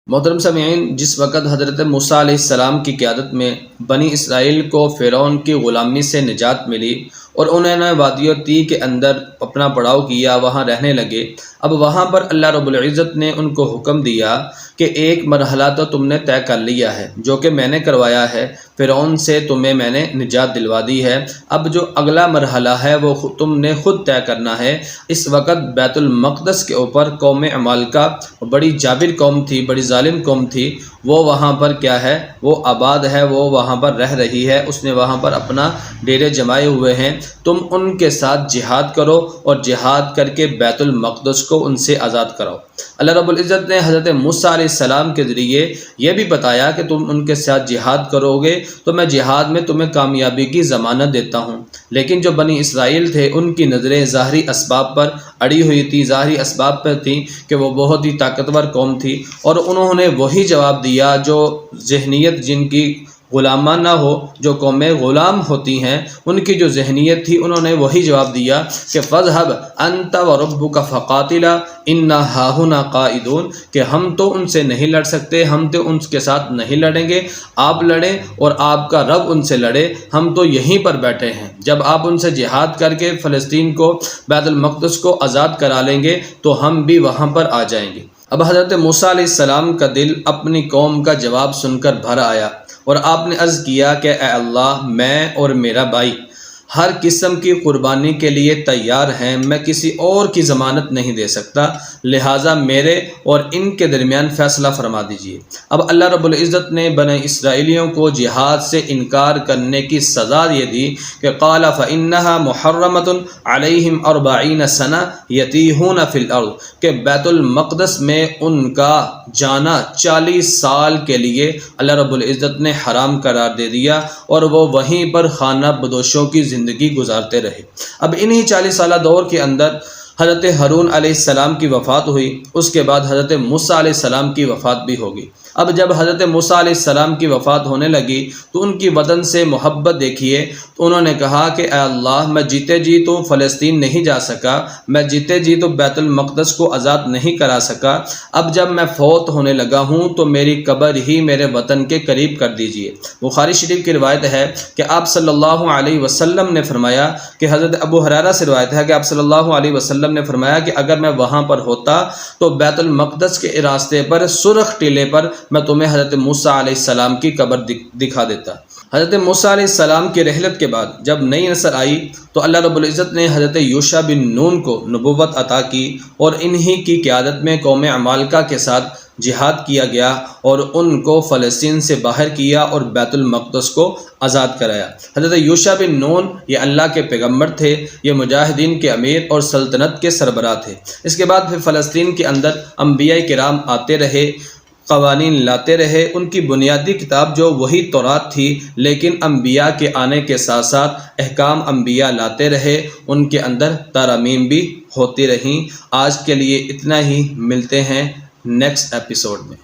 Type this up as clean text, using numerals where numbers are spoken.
محترم سامعین، جس وقت حضرت موسیٰ علیہ السلام کی قیادت میں بنی اسرائیل کو فرعون کی غلامی سے نجات ملی اور انہوں نے وادی طی کے اندر اپنا پڑاؤ کیا، وہاں رہنے لگے، اب وہاں پر اللہ رب العزت نے ان کو حکم دیا کہ ایک مرحلہ تو تم نے طے کر لیا ہے جو کہ میں نے کروایا ہے، فرعون سے تمہیں میں نے نجات دلوا دی ہے، اب جو اگلا مرحلہ ہے وہ تم نے خود طے کرنا ہے۔ اس وقت بیت المقدس کے اوپر قوم عمالقہ بڑی جابر قوم تھی، بڑی ظالم قوم تھی، وہ وہاں پر کیا ہے، وہ آباد ہے، وہ وہاں پر رہ رہی ہے، اس نے وہاں پر اپنا ڈیرے جمائے ہوئے ہیں، تم ان کے ساتھ جہاد کرو اور جہاد کر کے بیت المقدس کو ان سے آزاد کراؤ۔ اللہ رب العزت نے حضرت موسیٰ علیہ السلام کے ذریعے یہ بھی بتایا کہ تم ان کے ساتھ جہاد کرو گے تو میں جہاد میں تمہیں کامیابی کی ضمانت دیتا ہوں۔ لیکن جو بنی اسرائیل تھے ان کی نظریں ظاہری اسباب پر اڑی ہوئی تھی، ظاہری اسباب پر تھیں کہ وہ بہت ہی طاقتور قوم تھی، اور انہوں نے وہی جواب دیا جو ذہنیت جن کی غلامہ نہ ہو، جو قومیں غلام ہوتی ہیں ان کی جو ذہنیت تھی، انہوں نے وہی جواب دیا کہ فَاذْهَبْ أَنْتَ وَرَبُّكَ فَقَاتِلَا إِنَّا هَاهُنَا قَاعِدُونَ، کہ ہم تو ان سے نہیں لڑ سکتے، ہم تو ان کے ساتھ نہیں لڑیں گے، آپ لڑیں اور آپ کا رب ان سے لڑے، ہم تو یہیں پر بیٹھے ہیں۔ جب آپ ان سے جہاد کر کے فلسطین کو، بیت المقدس کو آزاد کرا لیں گے تو ہم بھی وہاں پر آ جائیں گے۔ اب حضرت موسیٰ علیہ السلام کا دل اپنی قوم کا جواب سن کر بھر آیا، اور آپ نے عرض کیا کہ اے اللہ، میں اور میرا بھائی ہر قسم کی قربانی کے لیے تیار ہیں، میں کسی اور کی ضمانت نہیں دے سکتا، لہٰذا میرے اور ان کے درمیان فیصلہ فرما دیجیے۔ اب اللہ رب العزت نے بنی اسرائیلیوں کو جہاد سے انکار کرنے کی سزا یہ دی کہ قال فإنها محرمۃ علیہم 40 سنہ یتیہون فی الارض، کہ بیت المقدس میں ان کا جانا 40 سال کے لیے اللہ رب العزت نے حرام قرار دے دیا، اور وہ وہیں پر خانہ بدوشوں کی زندگی گزارتے رہے۔ اب انہی 40 سالہ دور کے اندر حضرت ہارون علیہ السلام کی وفات ہوئی، اس کے بعد حضرت موسیٰ علیہ السلام کی وفات بھی ہوگی۔ اب جب حضرت موسیٰ علیہ السلام کی وفات ہونے لگی تو ان کی وطن سے محبت دیکھیے، تو انہوں نے کہا کہ اے اللہ، میں جیتے جی تو فلسطین نہیں جا سکا، میں جیتے جی تو بیت المقدس کو آزاد نہیں کرا سکا، اب جب میں فوت ہونے لگا ہوں تو میری قبر ہی میرے وطن کے قریب کر دیجیے۔ بخاری شریف کی روایت ہے کہ آپ صلی اللہ علیہ وسلم نے فرمایا کہ حضرت ابو ہریرہ سے روایت ہے کہ آپ صلی اللہ علیہ وسلم نے فرمایا کہ اگر میں وہاں پر ہوتا تو بیت المقدس کے راستے پر سرخ ٹیلے پر میں تمہیں حضرت موسیٰ علیہ السلام کی قبر دکھا دیتا۔ حضرت موسیٰ علیہ السلام کی رحلت کے بعد جب نئی نسل آئی تو اللہ رب العزت نے حضرت یوشع بن نون کو نبوت عطا کی، اور انہی کی قیادت میں قوم عمالقہ کے ساتھ جہاد کیا گیا اور ان کو فلسطین سے باہر کیا اور بیت المقدس کو آزاد کرایا۔ حضرت یوشع بن نون یہ اللہ کے پیغمبر تھے، یہ مجاہدین کے امیر اور سلطنت کے سربراہ تھے۔ اس کے بعد پھر فلسطین کے اندر انبیاء کرام آتے رہے، قوانین لاتے رہے، ان کی بنیادی کتاب جو وہی تورات تھی، لیکن انبیاء کے آنے کے ساتھ ساتھ احکام انبیاء لاتے رہے، ان کے اندر ترامیم بھی ہوتی رہیں۔ آج کے لیے اتنا ہی، ملتے ہیں نیکسٹ ایپیسوڈ میں۔